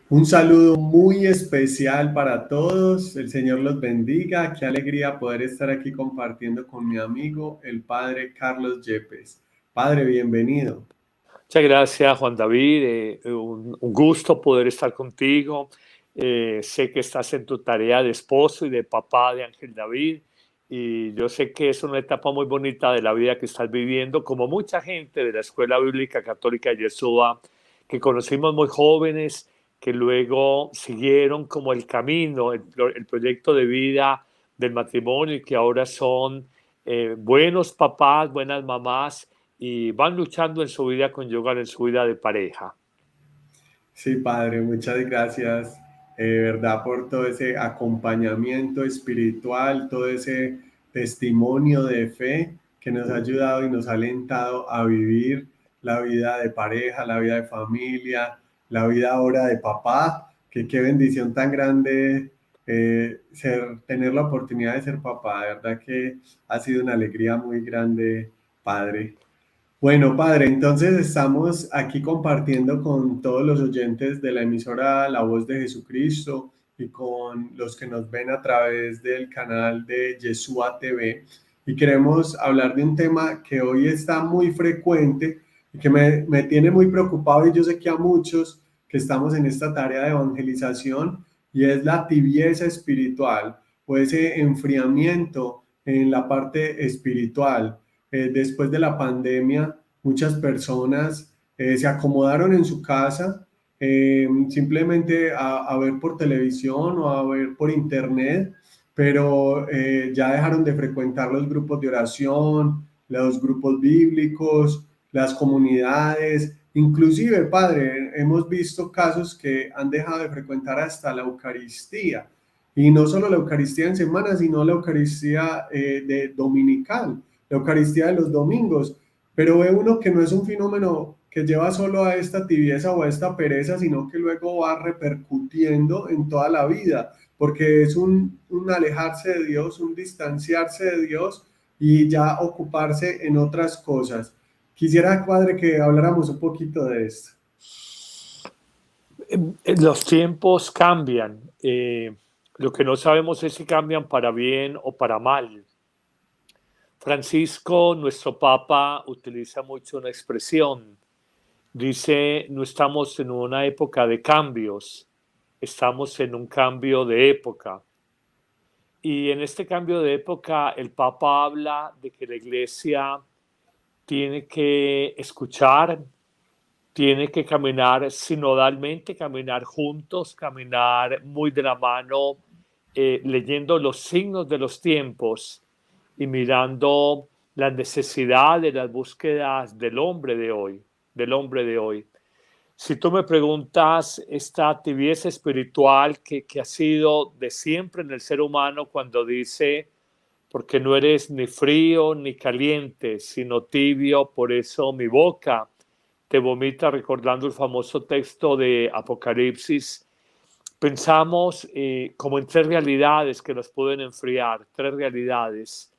Un saludo muy especial para todos. El Señor los bendiga. Qué alegría poder estar aquí compartiendo con mi amigo, el Padre Carlos Yepes. Padre, bienvenido. Muchas gracias, Juan David. Un gusto poder estar contigo. Sé que estás en tu tarea de esposo y de papá de Ángel David. Y yo sé que es una etapa muy bonita de la vida que estás viviendo, como mucha gente de la Escuela Bíblica Católica de Yeshua, que conocimos muy jóvenes, que luego siguieron como el camino, el proyecto de vida del matrimonio y que ahora son buenos papás, buenas mamás y van luchando en su vida conyugal, en su vida de pareja. Sí, Padre, muchas gracias, verdad, por todo ese acompañamiento espiritual, todo ese testimonio de fe que nos ha ayudado y nos ha alentado a vivir la vida de pareja, la vida de familia, la vida ahora de papá, que qué bendición tan grande tener la oportunidad de ser papá, de verdad que ha sido una alegría muy grande, Padre. Bueno, Padre, entonces estamos aquí compartiendo con todos los oyentes de la emisora La Voz de Jesucristo y con los que nos ven a través del canal de Yeshua TV, y queremos hablar de un tema que hoy está muy frecuente y que me tiene muy preocupado, y yo sé que a muchos que estamos en esta tarea de evangelización, y es la tibieza espiritual o ese enfriamiento en la parte espiritual. Después de la pandemia, muchas personas se acomodaron en su casa, simplemente a ver por televisión o a ver por internet, pero ya dejaron de frecuentar los grupos de oración, los grupos bíblicos, las comunidades. Inclusive, Padre, hemos visto casos que han dejado de frecuentar hasta la Eucaristía. Y no solo la Eucaristía en semana, sino la Eucaristía de dominical, la Eucaristía de los domingos. Pero ve uno que no es un fenómeno que lleva solo a esta tibieza o a esta pereza, sino que luego va repercutiendo en toda la vida, porque es un alejarse de Dios, un distanciarse de Dios y ya ocuparse en otras cosas. Quisiera, Padre, que habláramos un poquito de esto. Los tiempos cambian. Lo que no sabemos es si cambian para bien o para mal. Francisco, nuestro Papa, utiliza mucho una expresión. Dice, no estamos en una época de cambios, estamos en un cambio de época. Y en este cambio de época, el Papa habla de que la Iglesia tiene que escuchar, tiene que caminar sinodalmente, caminar juntos, caminar muy de la mano, leyendo los signos de los tiempos y mirando las necesidades, las búsquedas del hombre de hoy. Si tú me preguntas, esta tibieza espiritual que ha sido de siempre en el ser humano, cuando dice, porque no eres ni frío ni caliente, sino tibio, por eso mi boca te vomita, recordando el famoso texto de Apocalipsis, pensamos como en tres realidades que nos pueden enfriar, tres realidades.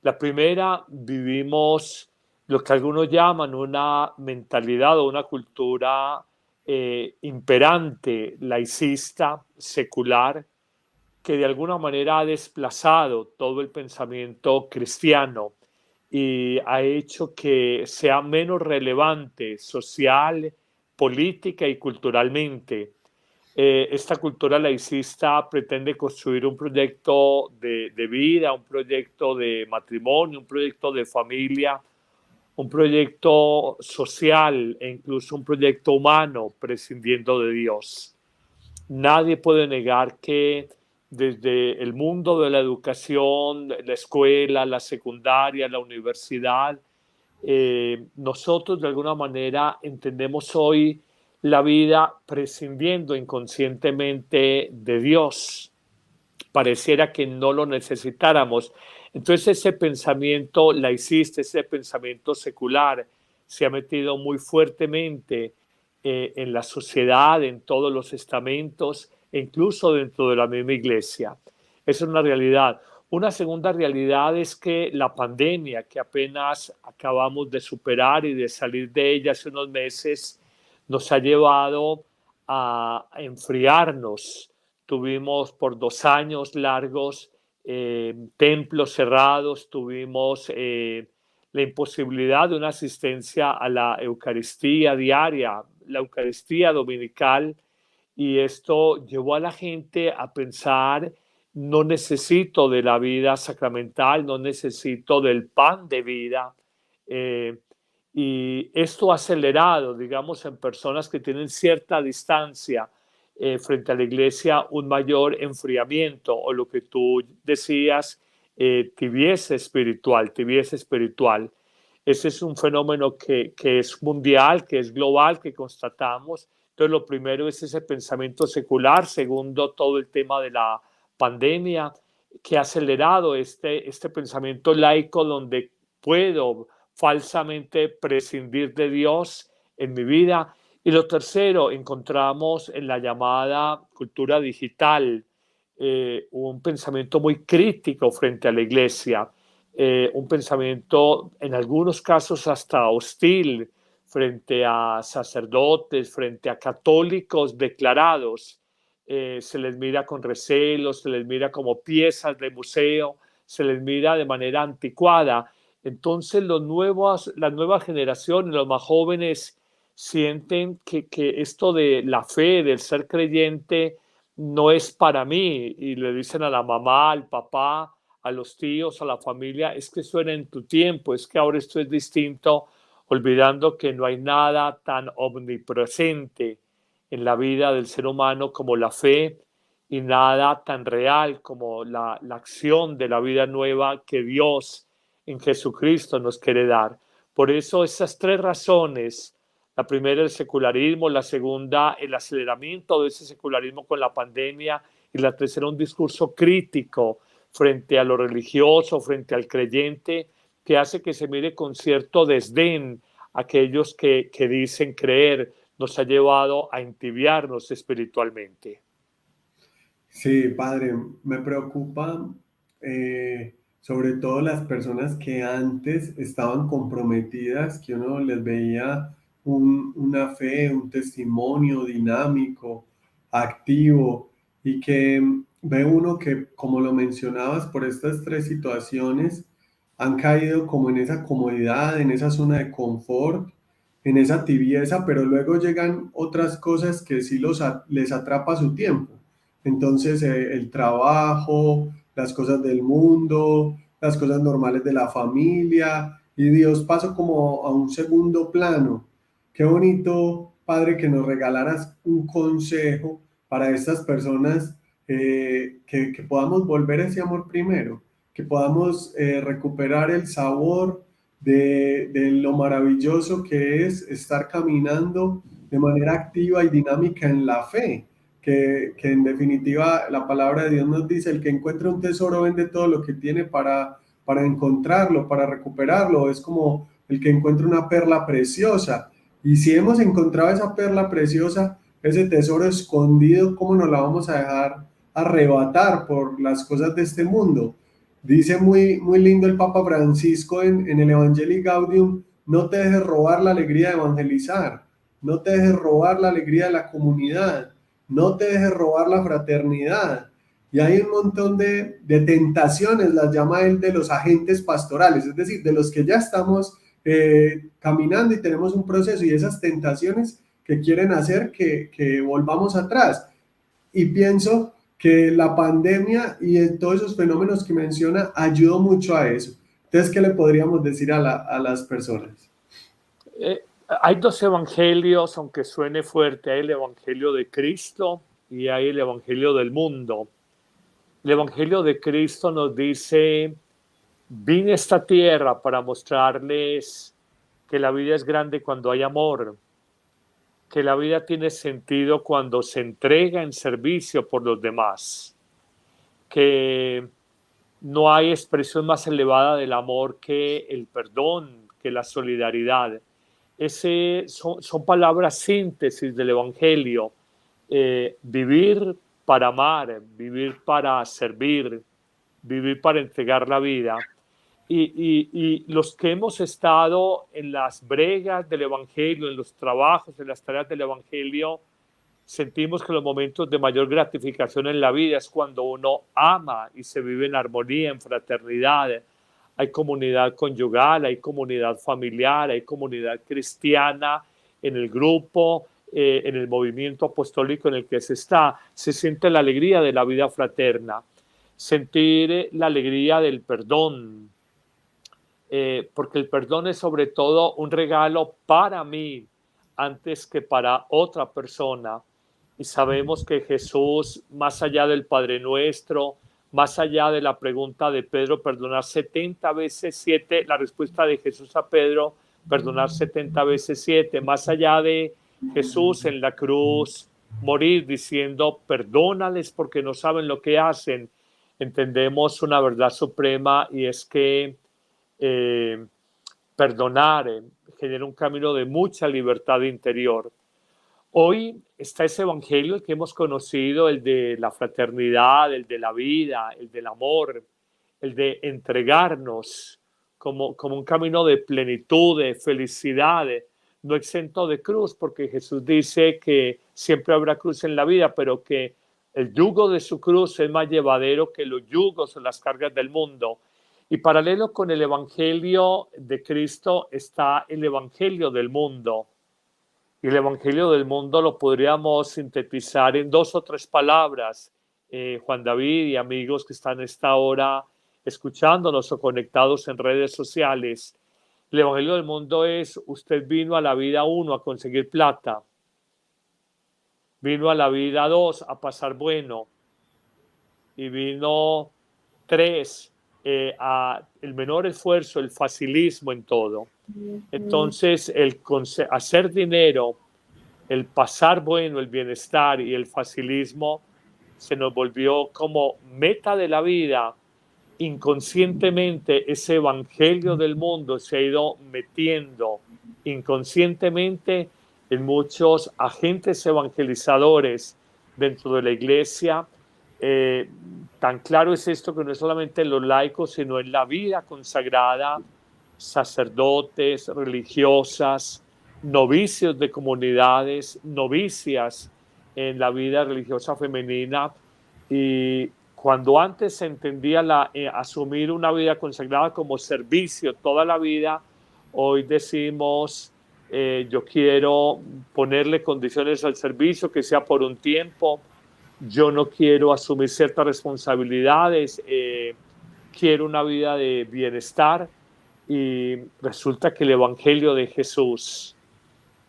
La primera, vivimos lo que algunos llaman una mentalidad o una cultura imperante, laicista, secular, que de alguna manera ha desplazado todo el pensamiento cristiano y ha hecho que sea menos relevante social, política y culturalmente. Esta cultura laicista pretende construir un proyecto de vida, un proyecto de matrimonio, un proyecto de familia, un proyecto social e incluso un proyecto humano prescindiendo de Dios. Nadie puede negar que desde el mundo de la educación, la escuela, la secundaria, la universidad, nosotros de alguna manera entendemos hoy la vida prescindiendo inconscientemente de Dios. pareciera que no lo necesitáramos. Entonces ese pensamiento laicista, ese pensamiento secular, se ha metido muy fuertemente en la sociedad, en todos los estamentos, e incluso dentro de la misma iglesia. Esa es una realidad. Una segunda realidad es que la pandemia, que apenas acabamos de superar y de salir de ella hace unos meses, nos ha llevado a enfriarnos. Tuvimos por 2 años largos templos cerrados, tuvimos la imposibilidad de una asistencia a la Eucaristía diaria, la Eucaristía dominical, y esto llevó a la gente a pensar: no necesito de la vida sacramental, no necesito del pan de vida. Eh, y esto ha acelerado, digamos, en personas que tienen cierta distancia frente a la iglesia, un mayor enfriamiento, o lo que tú decías, tibieza espiritual, tibieza espiritual. Ese es un fenómeno que es mundial, que es global, que constatamos. Entonces, lo primero es ese pensamiento secular. Segundo, todo el tema de la pandemia, que ha acelerado este pensamiento laico, donde puedo falsamente prescindir de Dios en mi vida. Y lo tercero, encontramos en la llamada cultura digital un pensamiento muy crítico frente a la iglesia, un pensamiento en algunos casos hasta hostil frente a sacerdotes, frente a católicos declarados. Se les mira con recelo, se les mira como piezas de museo, se les mira de manera anticuada. Entonces las nuevas generaciones, los más jóvenes, sienten que esto de la fe, del ser creyente, no es para mí, y le dicen a la mamá, al papá, a los tíos, a la familia: es que eso era en tu tiempo, es que ahora esto es distinto, olvidando que no hay nada tan omnipresente en la vida del ser humano como la fe, y nada tan real como la acción de la vida nueva que Dios en Jesucristo nos quiere dar. Por eso esas tres razones: la primera, el secularismo; la segunda, el aceleramiento de ese secularismo con la pandemia; y la tercera, un discurso crítico frente a lo religioso, frente al creyente, que hace que se mire con cierto desdén a aquellos que dicen creer, nos ha llevado a entibiarnos espiritualmente. Sí, padre, me preocupa sobre todo las personas que antes estaban comprometidas, que uno les veía una fe, un testimonio dinámico, activo, y que ve uno que, como lo mencionabas, por estas tres situaciones, han caído como en esa comodidad, en esa zona de confort, en esa tibieza, pero luego llegan otras cosas que sí les atrapa su tiempo. Entonces, el trabajo, las cosas del mundo, las cosas normales de la familia, y Dios pasó como a un segundo plano. Qué bonito, Padre, que nos regalaras un consejo para estas personas, que podamos volver a ese amor primero, que podamos recuperar el sabor de lo maravilloso que es estar caminando de manera activa y dinámica en la fe, que en definitiva la palabra de Dios nos dice: el que encuentra un tesoro vende todo lo que tiene para encontrarlo, para recuperarlo. Es como el que encuentra una perla preciosa. Y si hemos encontrado esa perla preciosa, ese tesoro escondido, ¿cómo nos la vamos a dejar arrebatar por las cosas de este mundo? Dice muy, muy lindo el Papa Francisco en el Evangelii Gaudium: no te dejes robar la alegría de evangelizar, no te dejes robar la alegría de la comunidad, no te dejes robar la fraternidad. Y hay un montón de tentaciones, las llama él, de los agentes pastorales, es decir, de los que ya estamos caminando y tenemos un proceso, y esas tentaciones que quieren hacer que volvamos atrás. Y pienso que la pandemia y todos esos fenómenos que menciona ayudó mucho a eso. Entonces, ¿qué le podríamos decir a las personas? Hay dos evangelios, aunque suene fuerte: hay el evangelio de Cristo y hay el evangelio del mundo. El evangelio de Cristo nos dice: vine a esta tierra para mostrarles que la vida es grande cuando hay amor, que la vida tiene sentido cuando se entrega en servicio por los demás. que no hay expresión más elevada del amor que el perdón, que la solidaridad. Son palabras síntesis del Evangelio. Vivir para amar, vivir para servir, vivir para entregar la vida. Y los que hemos estado en las bregas del Evangelio, en los trabajos, en las tareas del Evangelio, sentimos que los momentos de mayor gratificación en la vida es cuando uno ama y se vive en armonía, en fraternidad. Hay comunidad conyugal, hay comunidad familiar, hay comunidad cristiana en el grupo, en el movimiento apostólico en el que se está. Se siente la alegría de la vida fraterna, sentir la alegría del perdón, porque el perdón es sobre todo un regalo para mí antes que para otra persona. Y sabemos que Jesús, más allá del Padre Nuestro, más allá de la pregunta de Pedro, perdonar 70 veces 7, la respuesta de Jesús a Pedro, perdonar 70 veces 7, más allá de Jesús en la cruz, morir diciendo, perdónales porque no saben lo que hacen, entendemos una verdad suprema y es que perdonar genera un camino de mucha libertad interior. Hoy está ese evangelio el que hemos conocido, el de la fraternidad, el de la vida, el del amor, el de entregarnos como un camino de plenitud, de felicidad, no exento de cruz, porque Jesús dice que siempre habrá cruz en la vida, pero que el yugo de su cruz es más llevadero que los yugos o las cargas del mundo. Y paralelo con el evangelio de Cristo está el evangelio del mundo. Y el Evangelio del mundo lo podríamos sintetizar en 2 o 3 palabras, Juan David y amigos que están a esta hora escuchándonos o conectados en redes sociales. El Evangelio del mundo es, usted vino a la vida 1 a conseguir plata, vino a la vida 2 a pasar bueno, y vino 3 a el menor esfuerzo, el facilismo en todo. Entonces, el hacer dinero, el pasar bueno, el bienestar y el facilismo se nos volvió como meta de la vida. Inconscientemente ese evangelio del mundo se ha ido metiendo inconscientemente en muchos agentes evangelizadores dentro de la iglesia. Tan claro es esto que no es solamente en los laicos, sino en la vida consagrada, sacerdotes, religiosas, novicios de comunidades, novicias en la vida religiosa femenina. Y cuando antes se entendía asumir una vida consagrada como servicio toda la vida, hoy decimos, yo quiero ponerle condiciones al servicio, que sea por un tiempo, yo no quiero asumir ciertas responsabilidades, quiero una vida de bienestar. Y resulta que el Evangelio de Jesús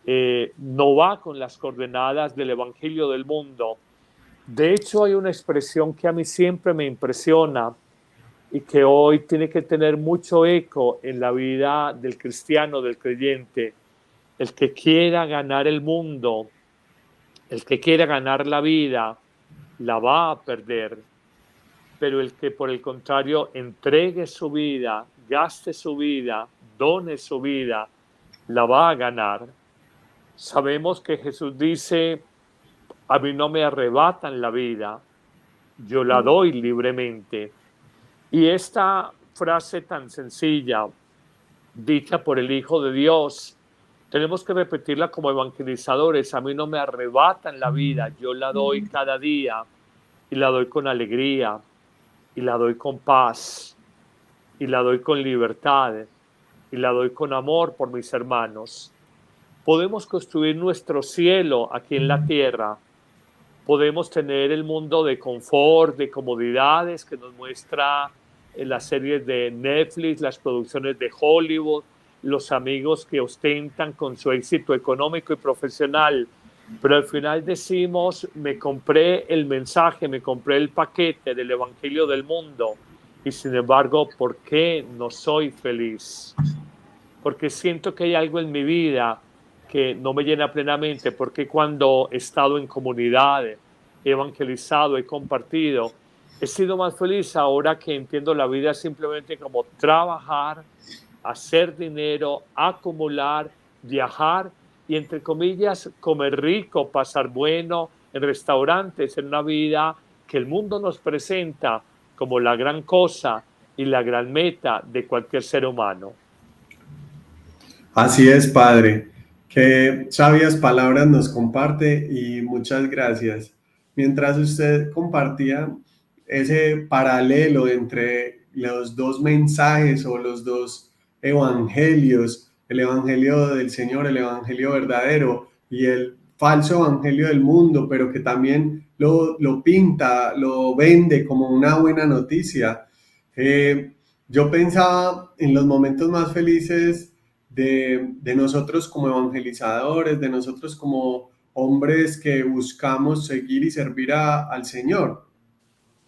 no va con las coordenadas del Evangelio del mundo. De hecho, hay una expresión que a mí siempre me impresiona y que hoy tiene que tener mucho eco en la vida del cristiano, del creyente. El que quiera ganar el mundo, el que quiera ganar la vida, la va a perder. Pero el que por el contrario entregue su vida, gaste su vida, done su vida, la va a ganar. Sabemos que Jesús dice, a mí no me arrebatan la vida, yo la doy libremente. Y esta frase tan sencilla, dicha por el Hijo de Dios, tenemos que repetirla como evangelizadores, a mí no me arrebatan la vida, yo la doy cada día y la doy con alegría y la doy con paz y la doy con libertad y la doy con amor por mis hermanos. Podemos construir nuestro cielo aquí en la tierra. Podemos tener el mundo de confort, de comodidades que nos muestra en las series de Netflix, las producciones de Hollywood, los amigos que ostentan con su éxito económico y profesional. Pero al final decimos, me compré el mensaje, me compré el paquete del Evangelio del mundo y sin embargo, ¿por qué no soy feliz? Porque siento que hay algo en mi vida que no me llena plenamente, porque cuando he estado en comunidad, he evangelizado, he compartido, he sido más feliz ahora que entiendo la vida simplemente como trabajar, hacer dinero, acumular, viajar y, entre comillas, comer rico, pasar bueno en restaurantes, en una vida que el mundo nos presenta como la gran cosa y la gran meta de cualquier ser humano. Así es, Padre. Qué sabias palabras nos comparte y muchas gracias. Mientras usted compartía ese paralelo entre los dos mensajes o los dos evangelios, el evangelio del Señor, el evangelio verdadero y el falso evangelio del mundo, pero que también lo pinta, lo vende como una buena noticia. Eh, yo pensaba en los momentos más felices de nosotros como evangelizadores, de nosotros como hombres que buscamos seguir y servir al Señor.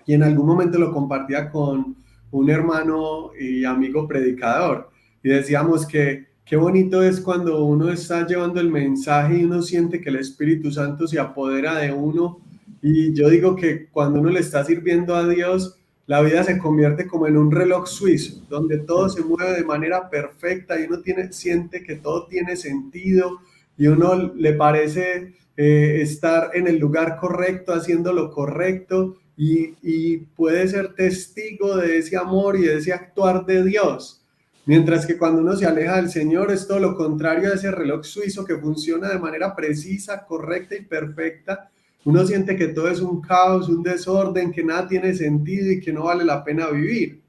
Y en algún momento lo compartía con un hermano y amigo predicador y decíamos que qué bonito es cuando uno está llevando el mensaje y uno siente que el Espíritu Santo se apodera de uno. Y yo digo que cuando uno le está sirviendo a Dios, la vida se convierte como en un reloj suizo, donde todo se mueve de manera perfecta y uno siente que todo tiene sentido y uno le parece estar en el lugar correcto, haciendo lo correcto y puede ser testigo de ese amor y de ese actuar de Dios. Mientras que cuando uno se aleja del Señor es todo lo contrario a ese reloj suizo que funciona de manera precisa, correcta y perfecta. Uno siente que todo es un caos, un desorden, que nada tiene sentido y que no vale la pena vivir.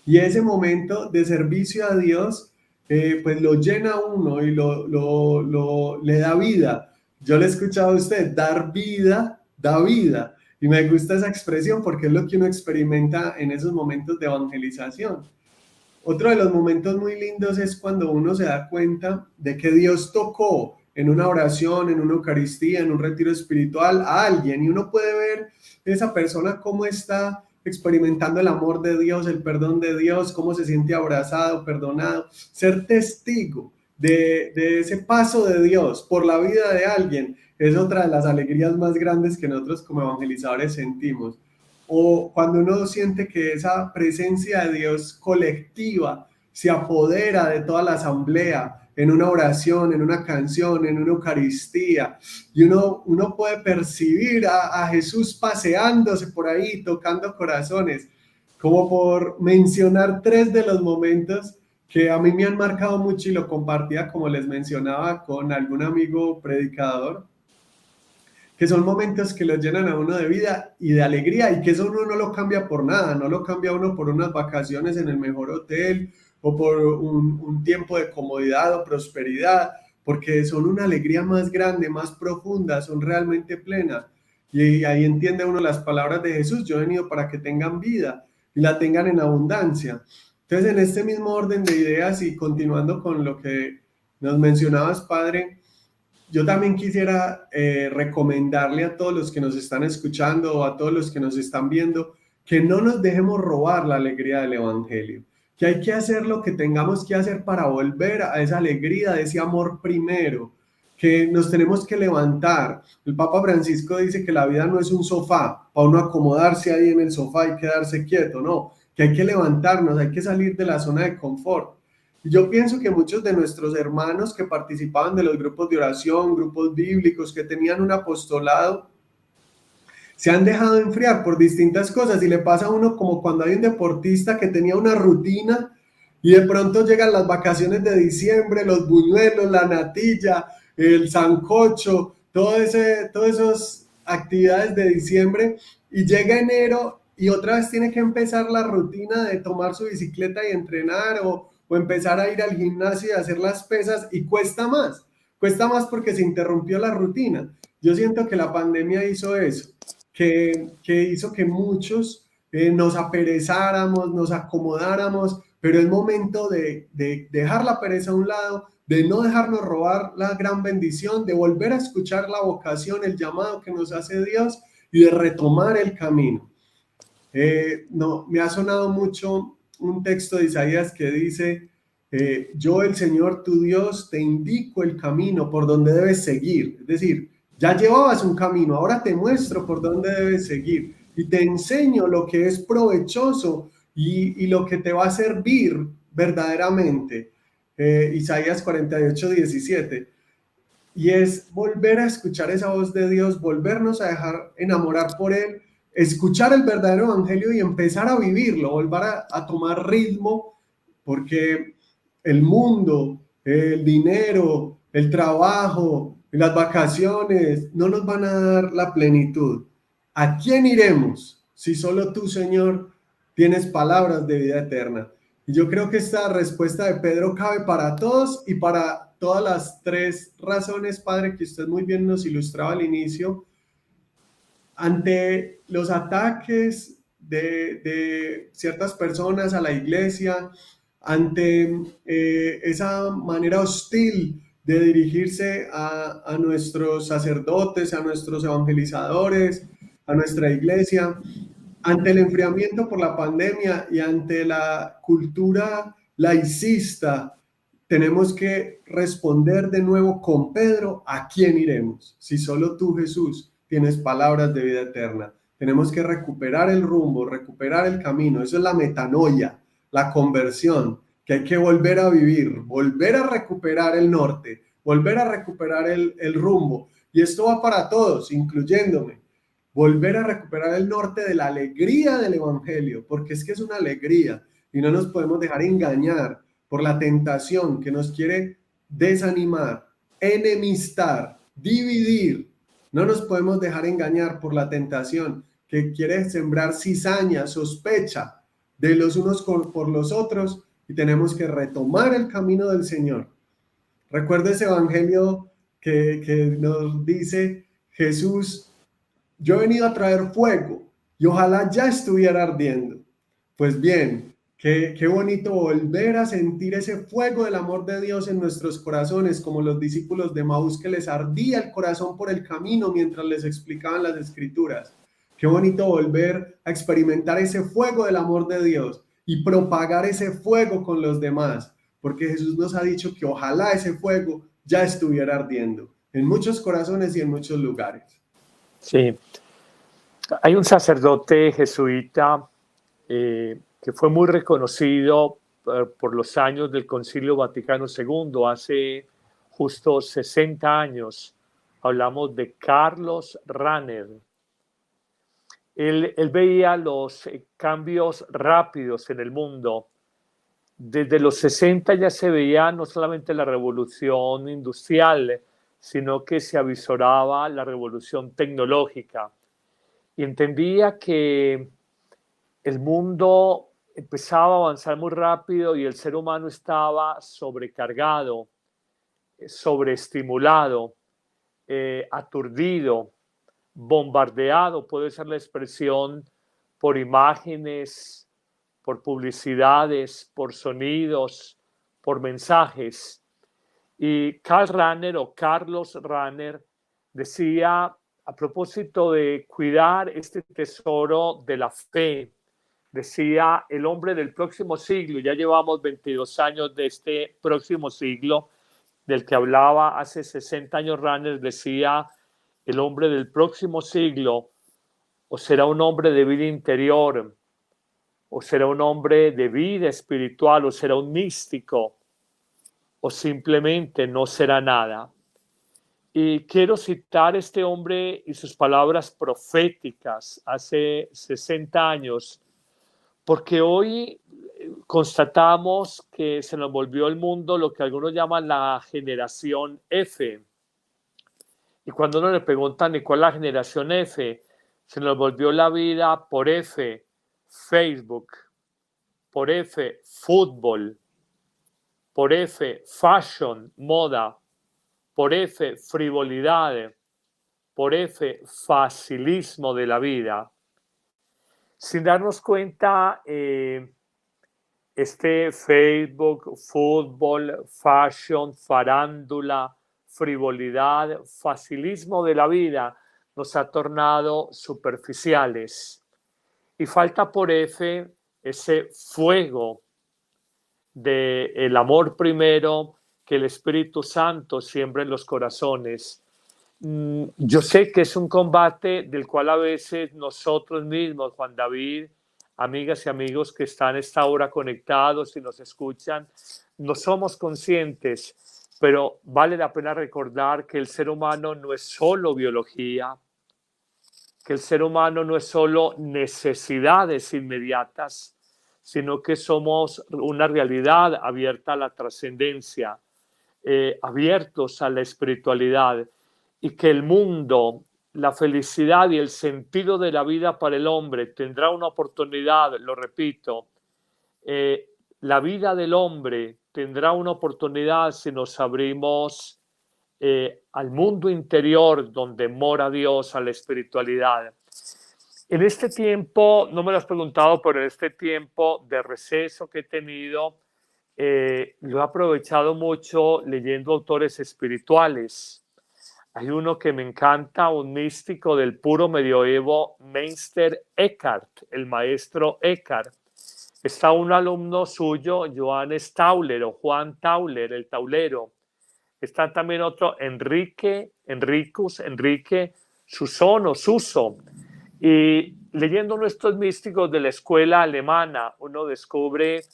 Y ese momento de servicio a Dios, pues lo llena a uno y le da vida. Yo le he escuchado a usted, dar vida, da vida. Y me gusta esa expresión porque es lo que uno experimenta en esos momentos de evangelización. Otro de los momentos muy lindos es cuando uno se da cuenta de que Dios tocó en una oración, en una Eucaristía, en un retiro espiritual a alguien y uno puede ver esa persona cómo está experimentando el amor de Dios, el perdón de Dios, cómo se siente abrazado, perdonado, ser testigo de ese paso de Dios por la vida de alguien es otra de las alegrías más grandes que nosotros como evangelizadores sentimos. O cuando uno siente que esa presencia de Dios colectiva se apodera de toda la asamblea en una oración, en una canción, en una Eucaristía, y uno puede percibir a Jesús paseándose por ahí, tocando corazones, como por mencionar tres de los momentos que a mí me han marcado mucho y lo compartía, como les mencionaba, con algún amigo predicador, que son momentos que los llenan a uno de vida y de alegría y que eso uno no lo cambia por nada, no lo cambia uno por unas vacaciones en el mejor hotel o por un tiempo de comodidad o prosperidad, porque son una alegría más grande, más profunda, son realmente plenas. Y ahí entiende uno las palabras de Jesús, yo he venido para que tengan vida y la tengan en abundancia. Entonces, en este mismo orden de ideas y continuando con lo que nos mencionabas, Padre, yo también quisiera recomendarle a todos los que nos están escuchando o a todos los que nos están viendo que no nos dejemos robar la alegría del Evangelio, que hay que hacer lo que tengamos que hacer para volver a esa alegría, a ese amor primero, que nos tenemos que levantar. El Papa Francisco dice que la vida no es un sofá, para uno acomodarse ahí en el sofá y quedarse quieto, no, que hay que levantarnos, hay que salir de la zona de confort. Yo pienso que muchos de nuestros hermanos que participaban de los grupos de oración, grupos bíblicos, que tenían un apostolado, se han dejado enfriar por distintas cosas y le pasa a uno como cuando hay un deportista que tenía una rutina y de pronto llegan las vacaciones de diciembre, los buñuelos, la natilla, el sancocho, todas esas actividades de diciembre y llega enero y otra vez tiene que empezar la rutina de tomar su bicicleta y entrenar o empezar a ir al gimnasio y hacer las pesas y cuesta más porque se interrumpió la rutina. Yo siento que la pandemia hizo eso, que hizo que muchos nos aperezáramos, nos acomodáramos, pero es momento de dejar la pereza a un lado, de no dejarnos robar la gran bendición, de volver a escuchar la vocación, el llamado que nos hace Dios y de retomar el camino. No, me ha sonado mucho un texto de Isaías que dice, yo el Señor tu Dios te indico el camino por donde debes seguir. Es decir, ya llevabas un camino, ahora te muestro por dónde debes seguir. y te enseño lo que es provechoso y lo que te va a servir verdaderamente. Isaías 48:17. Y es volver a escuchar esa voz de Dios, volvernos a dejar enamorar por Él, escuchar el verdadero evangelio y empezar a vivirlo, volver a tomar ritmo, porque el mundo, el dinero, el trabajo, las vacaciones no nos van a dar la plenitud. ¿A quién iremos si solo tú, Señor, tienes palabras de vida eterna? Y yo creo que esta respuesta de Pedro cabe para todos y para todas las tres razones, Padre, que usted muy bien nos ilustraba al inicio. Ante los ataques de ciertas personas a la iglesia, ante esa manera hostil de dirigirse a nuestros sacerdotes, a nuestros evangelizadores, a nuestra iglesia, ante el enfriamiento por la pandemia y ante la cultura laicista, tenemos que responder de nuevo con Pedro: ¿a quién iremos? Si solo tú, Jesús, tienes palabras de vida eterna. Tenemos que recuperar el rumbo, recuperar el camino. Eso es la metanoia, la conversión, que hay que volver a vivir, volver a recuperar el norte, volver a recuperar el rumbo. Y esto va para todos, incluyéndome. Volver a recuperar el norte de la alegría del evangelio, porque es que es una alegría y no nos podemos dejar engañar por la tentación que nos quiere desanimar, enemistar, dividir. No nos podemos dejar engañar por la tentación que quiere sembrar cizaña, sospecha de los unos por los otros, y tenemos que retomar el camino del Señor. Recuerda ese evangelio que nos dice Jesús: yo he venido a traer fuego y ojalá ya estuviera ardiendo. Pues bien, qué bonito volver a sentir ese fuego del amor de Dios en nuestros corazones, como los discípulos de Maús, que les ardía el corazón por el camino mientras les explicaban las escrituras. Qué bonito volver a experimentar ese fuego del amor de Dios y propagar ese fuego con los demás, porque Jesús nos ha dicho que ojalá ese fuego ya estuviera ardiendo en muchos corazones y en muchos lugares. Sí, hay un sacerdote jesuita que fue muy reconocido por los años del Concilio Vaticano II, hace justo 60 años. Hablamos de Carlos Rahner. Él veía los cambios rápidos en el mundo. Desde los 60 ya se veía no solamente la revolución industrial, sino que se avisoraba la revolución tecnológica. Y entendía que el mundo empezaba a avanzar muy rápido y el ser humano estaba sobrecargado, sobreestimulado, aturdido, bombardeado, puede ser la expresión, por imágenes, por publicidades, por sonidos, por mensajes. Y Carlos Rahner decía, a propósito de cuidar este tesoro de la fe, decía: el hombre del próximo siglo, ya llevamos 22 años de este próximo siglo, del que hablaba hace 60 años Rahner, decía: el hombre del próximo siglo o será un hombre de vida interior, o será un hombre de vida espiritual, o será un místico, o simplemente no será nada. Y quiero citar a este hombre y sus palabras proféticas hace 60 años, porque hoy constatamos que se nos volvió el mundo lo que algunos llaman la generación F. Y cuando uno le preguntan ¿y cuál es la generación F? Se nos volvió la vida por F, Facebook, por F, fútbol, por F, fashion, moda, por F, frivolidad, por F, facilismo de la vida. Sin darnos cuenta, este Facebook, fútbol, fashion, farándula, frivolidad, facilismo de la vida nos ha tornado superficiales. Y falta por F ese fuego del amor primero que el Espíritu Santo siembra en los corazones. Yo sé que es un combate del cual a veces nosotros mismos, Juan David, amigas y amigos que están a esta hora conectados y nos escuchan, no somos conscientes, pero vale la pena recordar que el ser humano no es solo biología, que el ser humano no es solo necesidades inmediatas, sino que somos una realidad abierta a la trascendencia, abiertos a la espiritualidad, y que el mundo, la felicidad y el sentido de la vida para el hombre tendrá una oportunidad, lo repito, la vida del hombre tendrá una oportunidad si nos abrimos al mundo interior donde mora Dios, a la espiritualidad. En este tiempo, no me lo has preguntado, pero en este tiempo de receso que he tenido, lo he aprovechado mucho leyendo autores espirituales. Hay uno que me encanta, un místico del puro medioevo, Meister Eckhart, el maestro Eckhart. Está un alumno suyo, Johannes Tauler o Juan Tauler, el taulero. Está también otro, Enrique Susono, Suso. Y leyendo nuestros místicos de la escuela alemana, uno descubre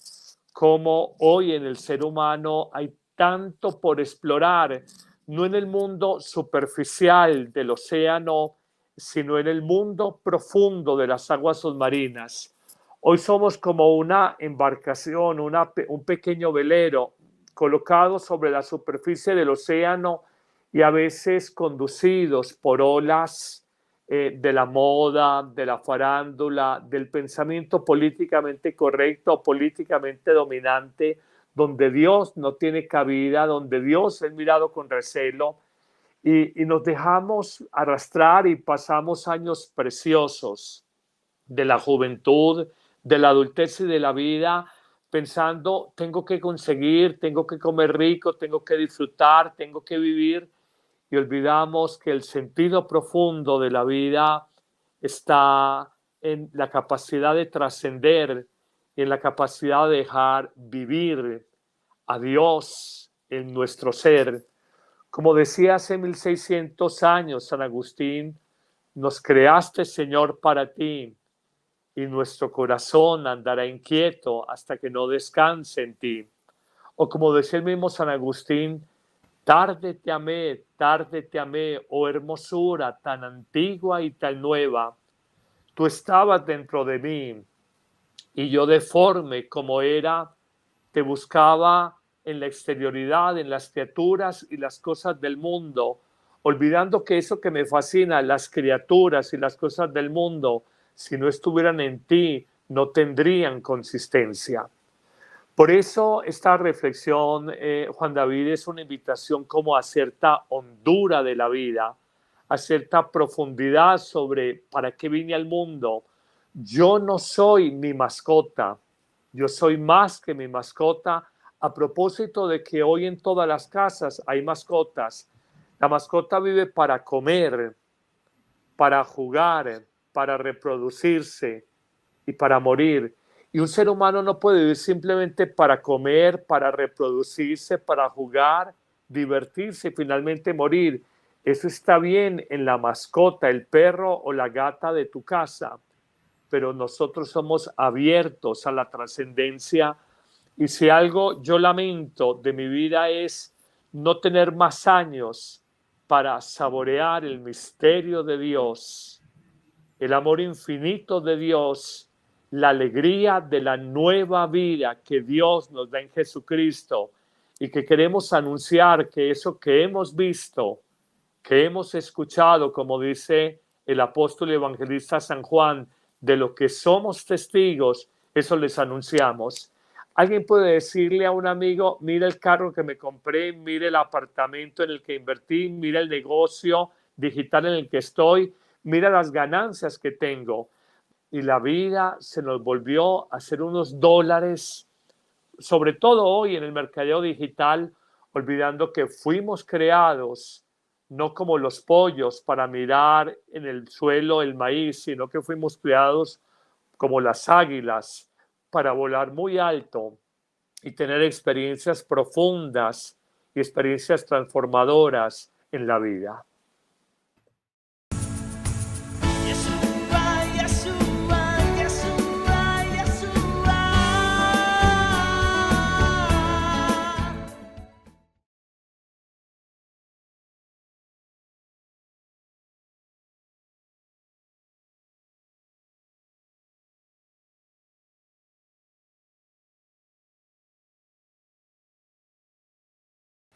cómo hoy en el ser humano hay tanto por explorar, no en el mundo superficial del océano, sino en el mundo profundo de las aguas submarinas. Hoy somos como una embarcación, un pequeño velero colocado sobre la superficie del océano y a veces conducidos por olas de la moda, de la farándula, del pensamiento políticamente correcto o políticamente dominante, donde Dios no tiene cabida, donde Dios es mirado con recelo, y nos dejamos arrastrar y pasamos años preciosos de la juventud, de la adultez y de la vida, pensando, tengo que conseguir, tengo que comer rico, tengo que disfrutar, tengo que vivir, y olvidamos que el sentido profundo de la vida está en la capacidad de trascender y en la capacidad de dejar vivir a Dios en nuestro ser. Como decía hace 1600 años San Agustín, nos creaste, Señor, para ti, y nuestro corazón andará inquieto hasta que no descanse en ti. O como decía el mismo San Agustín, tarde te amé, oh hermosura tan antigua y tan nueva. Tú estabas dentro de mí y yo deforme como era, te buscaba en la exterioridad, en las criaturas y las cosas del mundo, olvidando que eso que me fascina, las criaturas y las cosas del mundo, si no estuvieran en ti, no tendrían consistencia. Por eso esta reflexión, Juan David, es una invitación como a cierta hondura de la vida, a cierta profundidad sobre para qué vine al mundo. Yo no soy mi mascota, yo soy más que mi mascota, a propósito de que hoy en todas las casas hay mascotas. La mascota vive para comer, para jugar, para reproducirse y para morir. Y un ser humano no puede vivir simplemente para comer, para reproducirse, para jugar, divertirse y finalmente morir. Eso está bien en la mascota, el perro o la gata de tu casa, pero nosotros somos abiertos a la trascendencia. Y si algo yo lamento de mi vida es no tener más años para saborear el misterio de Dios, el amor infinito de Dios, la alegría de la nueva vida que Dios nos da en Jesucristo, y que queremos anunciar que eso que hemos visto, que hemos escuchado, como dice el apóstol y evangelista San Juan, de lo que somos testigos, eso les anunciamos. Alguien puede decirle a un amigo, mira el carro que me compré, mira el apartamento en el que invertí, mira el negocio digital en el que estoy, mira las ganancias que tengo. Y la vida se nos volvió a hacer unos dólares, sobre todo hoy en el mercadeo digital, olvidando que fuimos creados no como los pollos para mirar en el suelo el maíz, sino que fuimos creados como las águilas para volar muy alto y tener experiencias profundas y experiencias transformadoras en la vida.